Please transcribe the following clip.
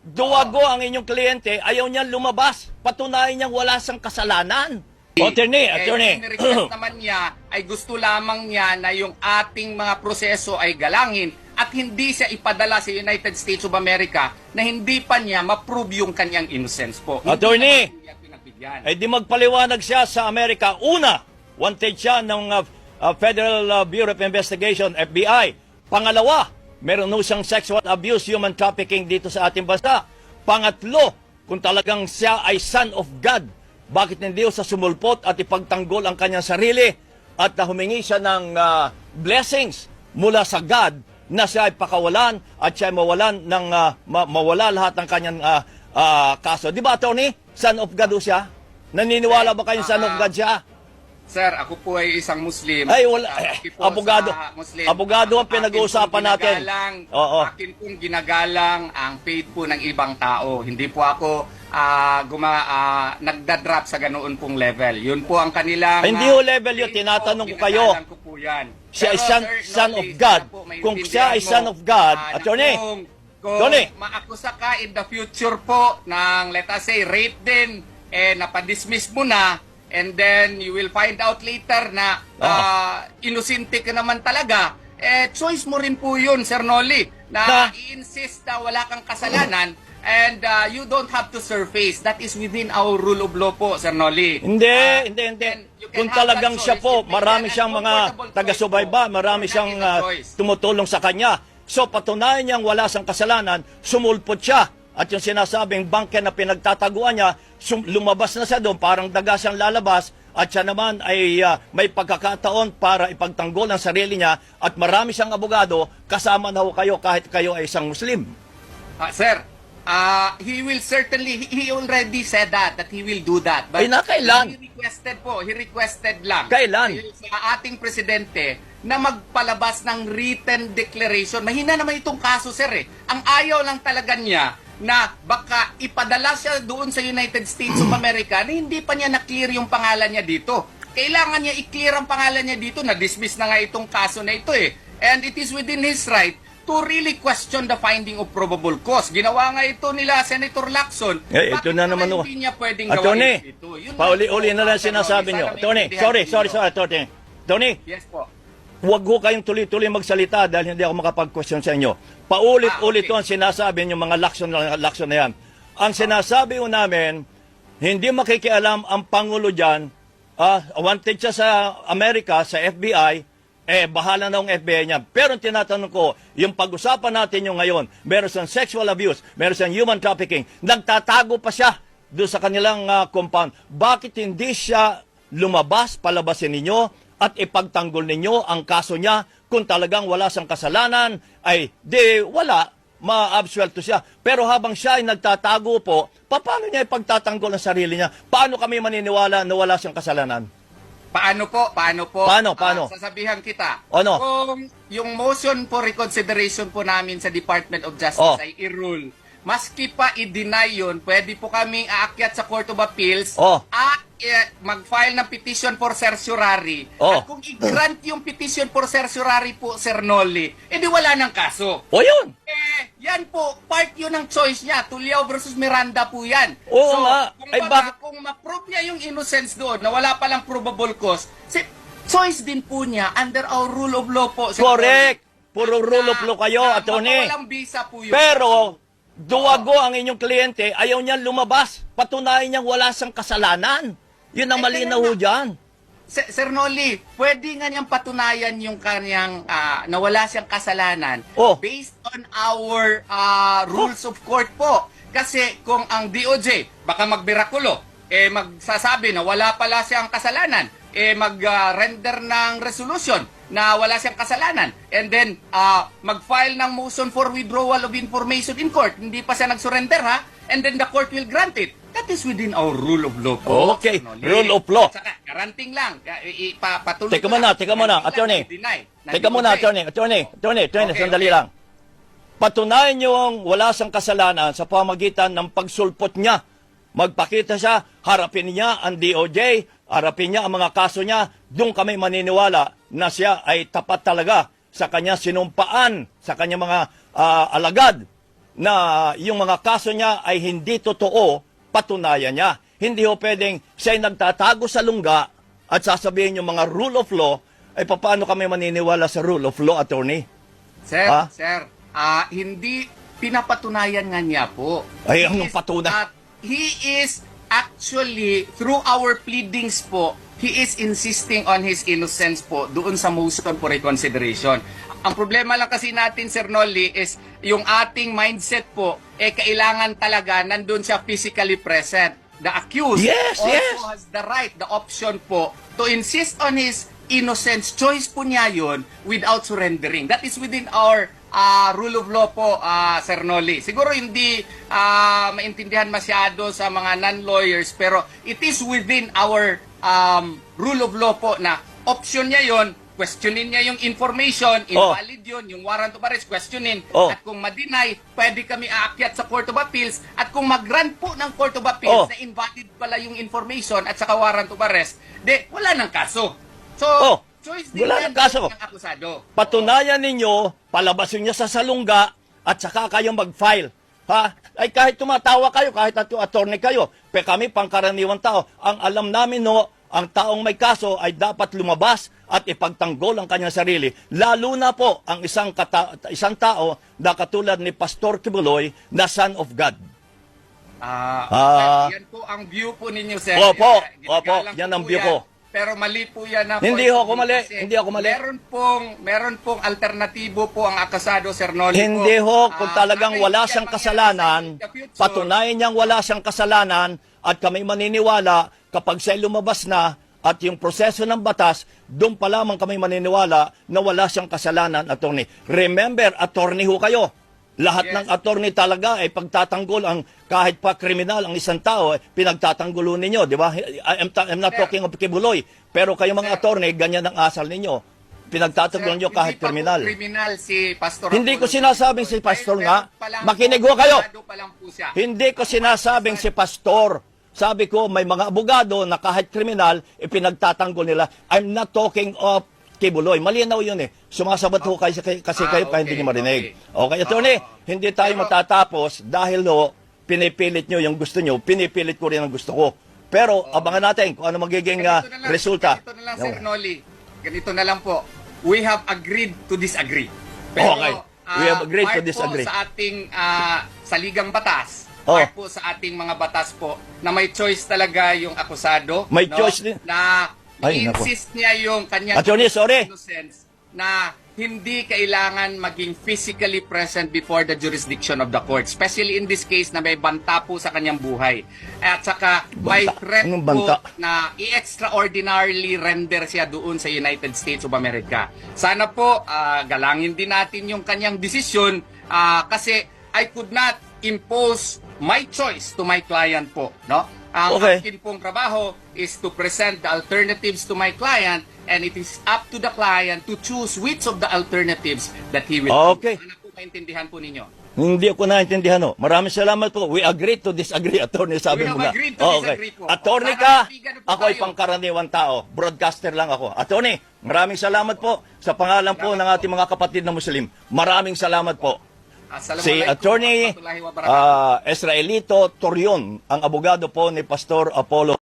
duwago ang inyong kliyente, ayaw niyang lumabas. Patunayan niyang wala siyang kasalanan. Attorney. Yung request naman niya ay gusto lamang niya na yung ating mga proseso ay galangin at hindi siya ipadala sa United States of America na hindi pa niya ma-prove yung kanyang innocence po. Attorney, Hindi naman niya pinagbigyan. di magpaliwanag siya sa Amerika. Una, wanted siya ng Federal Bureau of Investigation, FBI. Pangalawa, meron siyang sexual abuse, human trafficking dito sa ating bansa. Pangatlo, kung talagang siya ay son of God, bakit hindi sa sumulpot at ipagtanggol ang kanyang sarili at humingi siya ng blessings mula sa God na siya ay pakawalan at siya ay mawalan ng mawala lahat ng kanyang kaso. Di ba, Attorney? Son of God siya? Naniniwala ba kayong son of God siya? Sir, ako po ay isang Muslim. Ay, wala. Ako po Abogado. sa Muslim. Abogado ang pinag-uusapan natin. Oo. Akin pong ginagalang ang faith po ng ibang tao. Hindi po ako nagdadrop sa ganoon pong level. Yun po ang kanilang... Hindi ho level yun. Tinatanong ko kayo. Ginagalang ko po yan. Siya ay Pero, son, sir, son of Noli, God. sana po Kung maintindihan siya ay mo, son of God, Attorney, kung Tony. maakusa ka in the future po ng, let us say, rape din, napadismiss mo na, and then you will find out later na inosente ka naman talaga, choice mo rin po yun, Sir Noli, na i-insist na wala kang kasalanan and you don't have to surface. That is within our rule of law po, Sir Noli. Hindi. you can Kung have talagang that siya choice. po, You make marami that siyang mga uncomfortable choice taga-subayba, po. marami You're siyang not in a choice. tumutulong sa kanya. So, patunayan niyang wala siyang kasalanan, sumulpot siya. At yung sinasabing bangke na pinagtataguan niya, lumabas na siya doon, parang daga siyang lalabas, at siya naman ay may pagkakataon para ipagtanggol ang sarili niya, at marami siyang abogado, kasama na ho kayo kahit kayo ay isang Muslim. Sir, he will certainly, he already said that he will do that. But Ay, kailan? he requested lang. Kailan? Sa ating presidente na magpalabas ng written declaration. Mahina naman itong kaso, sir eh. Ang ayaw lang talaga niya na baka ipadala siya doon sa United States of America na hindi pa niya na-clear yung pangalan niya dito. Kailangan niya i-clear ang pangalan niya dito. Na-dismiss na nga itong kaso na ito eh. And it is within his right to really question the finding of probable cause. Ginawa nga ito nila Senator Lacson. Ito na naman. Hindi niya pwedeng Attorney, gawin ito? Yun pauli-uli na lang Sir sinasabi Noli. niyo. Sana Attorney, maintindihan sorry, ninyo. Attorney. Tony, Yes po. huwag ho kayong tuloy-tuloy magsalita dahil hindi ako makapag-question sa inyo. Paulit-ulit okay. ang sinasabi niyo mga lakson na yan. Ang sinasabi ho namin, hindi makikialam ang Pangulo dyan, wanted siya sa Amerika, sa FBI, bahala na ang FBI niya. Pero tinatanong ko, yung pag-usapan natin yung ngayon, meron siyang sexual abuse, meron siyang human trafficking, nagtatago pa siya doon sa kanilang compound. Bakit hindi siya lumabas, palabasin ninyo, at ipagtanggol ninyo ang kaso niya? Kung talagang wala siyang kasalanan, ay di wala, ma-absuelto siya. Pero habang siya ay nagtatago po, paano niya ipagtatanggol ang sarili niya? Paano kami maniniwala na wala siyang kasalanan? Paano po? Paano? Sasabihan kita. Ano? Kung yung motion for reconsideration po namin sa Department of Justice ay i-rule, maski pa i-deny yun, pwede po kaming aakyat sa Court of Appeals at mag-file ng petition for certiorari. At kung i-grant yung petition for certiorari po, Sir Noli, edi wala ng kaso. Yun! Yan po, part yun ng choice niya. Tuliao versus Miranda po yan. Oo nga. Kung ma-prove niya yung innocence doon na wala palang probable cause, choice din po niya under our rule of law po. Sir Correct! Noli. Puro rule of law kayo, Attorney. Walang visa po yun. Pero, duwago ang inyong kliyente, ayaw niyang lumabas. Patunayan niyang wala siyang kasalanan. Yun ang malinaw ho dyan. Sir Noli, pwede nga niyang patunayan yung kanyang na wala siyang kasalanan based on our rules of court po. Kasi kung ang DOJ, baka magbirakulo, magsasabi na wala pala siyang kasalanan, mag-render ng resolution na wala siyang kasalanan, and then mag-file ng motion for withdrawal of information in court, hindi pa siya nag-surrender and then the court will grant it. That is within our rule of law po. Okay, rule of law. At saka, garanting lang, patuloy Teka muna, Attorney. Teka muna, Attorney, sandali lang. Patunayan niyo ang wala siyang kasalanan sa pamagitan ng pagsulpot niya. Magpakita siya, harapin niya ang DOJ, harapin niya ang mga kaso niya, doon kami maniniwala na siya ay tapat talaga sa kanya sinumpaan, sa kanya mga alagad na yung mga kaso niya ay hindi totoo, patunayan niya. Hindi ho pwedeng siya'y nagtatago sa lungga at sasabihin yung mga rule of law, ay paano kami maniniwala sa rule of law, attorney? Sir, Ha? sir, hindi pinapatunayan nga niya po. Ay, He anong is- patunay? He is actually, through our pleadings po, he is insisting on his innocence po doon sa motion for reconsideration. Ang problema lang kasi natin, Sir Nolly, is yung ating mindset po, kailangan talaga nandun siya physically present. The accused Yes, also yes. has the right, the option po, to insist on his innocence. Choice po niya yun without surrendering. That is within our rule of law po, Sir Nolly. Siguro hindi maintindihan masyado sa mga non-lawyers, pero it is within our rule of law po na option niya yon. Questionin niya yung information, invalid yun, yung warrant of arrest, questionin. At kung ma-deny, pwede kami aakyat sa Court of Appeals. At kung mag-grant po ng Court of Appeals na invalid pala yung information at saka warrant of arrest, wala nang kaso. So, choice din wala yan nang kaso. ng akusado. Patunayan ninyo, palabasin niyo sa salungga, at saka kayo mag-file. Ha? Ay kahit tumatawa kayo, kahit attorney kayo, kami pangkaraniwang tao, ang alam namin ang taong may kaso ay dapat lumabas at ipagtanggol ang kanyang sarili. Lalo na po ang isang tao na katulad ni Pastor Kibuloy na Son of God. Yan po ang view po ninyo, sir. Opo, Ginagalang yan ko ang po view ko. Pero mali po yan na Hindi point ho of ako view mali, kasi hindi ako mali. Meron pong alternatibo po ang akasado, Sir Nolly. Hindi ho, kung talagang kahit wala yan siyang mangyari kasalanan, sa in the future, patunayan niyang wala siyang kasalanan at kami maniniwala kapag siya lumabas na at yung proseso ng batas, doon pa lamang kami maniniwala na wala siyang kasalanan, attorney. Remember, attorney ho kayo. Lahat Yes. ng attorney talaga ay pagtatanggol ang kahit pa kriminal ang isang tao, pinagtatanggulo ninyo, di ba? I'm not Sir. talking of Kibuloy, pero kayo mga Sir. attorney, ganyan ang asal ninyo. Pinagtatanggol niyo kahit Hindi pa po kriminal. kriminal si Pastor Hindi ko Apollo. sinasabing si Pastor Dahil nga. meron pa lang Makinig po, ho kayo. abogado pa lang po siya. Hindi ko sinasabing si Pastor. Sabi ko, may mga abogado na kahit kriminal, ipinagtatanggol nila. I'm not talking of Kibuloy. Malinaw yun eh. Sumasabat ho kayo kasi kayo pa hindi okay, niyo marinig. Okay, attorney, hindi tayo Pero- matatapos dahil pinipilit nyo yung gusto nyo, pinipilit ko rin ang gusto ko. Pero abangan natin kung ano magiging Ganito na lang, resulta. Ganito na lang, Sir Nolly. Ganito na lang po. We have agreed to disagree. Pero, Okay. We have agreed to part disagree. po sa ating saligang batas, Oh. part po sa ating mga batas po, na may choice talaga yung akusado. May choice din. Na Ay, nako. i-insist niya yung kanyang Attorney, sorry. innocence na hindi kailangan maging physically present before the jurisdiction of the court. Especially in this case na may banta po sa kanyang buhay. At saka may Banta? threat Anong po banta? na i-extraordinarily render siya doon sa United States of America. Sana po galangin din natin yung kanyang desisyon kasi I could not impose my choice to my client po, no? Ang Okay. akin pong trabaho is to present the alternatives to my client and it is up to the client to choose which of the alternatives that he will Okay. choose. Sana po maintindihan po ninyo. Hindi ko naintindihan. Maraming salamat po. We agree to disagree, attorney, sabi We mo have nga. agreed to disagree po. Attorney Sana ka, kaibigan po ako ay tayo. pangkaraniwang tao. Broadcaster lang ako. Attorney, maraming salamat po sa pangalan po ng ating mga kapatid na Muslim. Maraming salamat po. Si Assalamualaikum Attorney warahmatullahi wabarakatuh. Israelito Torion, ang abogado po ni Pastor Apollo.